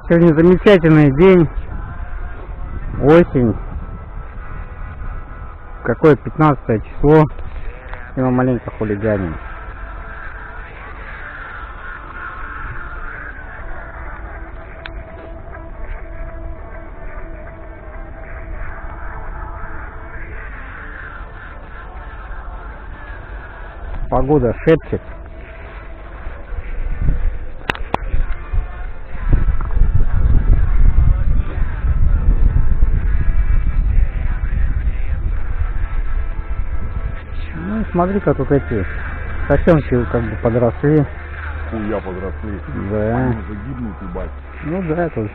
Сегодня замечательный день, осень, какое 15 число, и мы маленько хулиганим. Погода шепчет. Ну, смотри-ка, тут эти сосенки как бы подросли. Хуя подросли. Да. Они уже гибнут, ебать. Ну да, тут.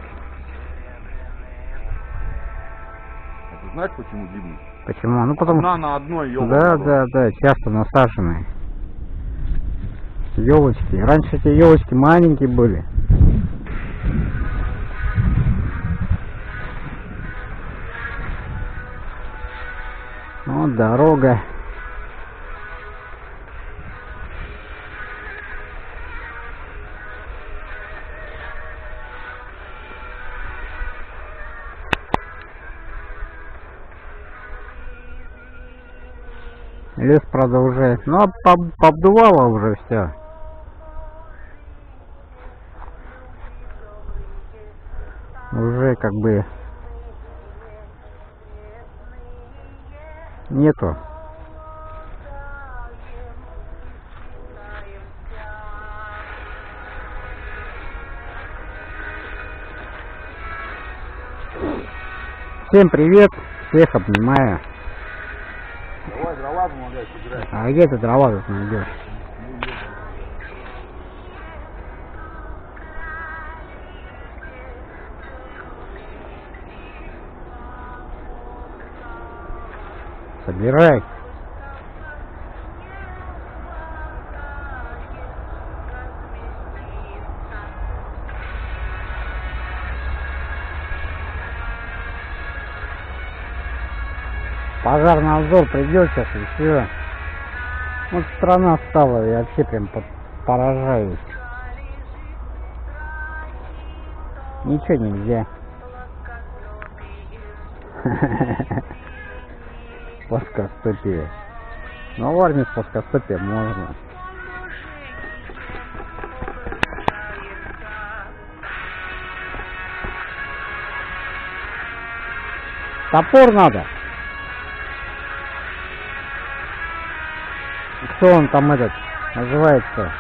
А ты знаешь, почему гибнут? Почему? Ну потому Одна на одной, ёбаный да, рот. да, часто насаженные. Елочки. Раньше эти елочки маленькие были. Вот дорога. Лес, правда, уже, ну, пообдувало уже все. Уже как бы нету. Всем привет, всех обнимаю. Давай дрова помогай собирать. А где ты дрова тут найдешь? Собирай. Пожарнадзор придет сейчас и все. Вот страна стала, я вообще прям поражаюсь. Ничего нельзя. Плоскостопие. Ну в армии с плоскостопием можно. Топор надо. Кто он там этот называется?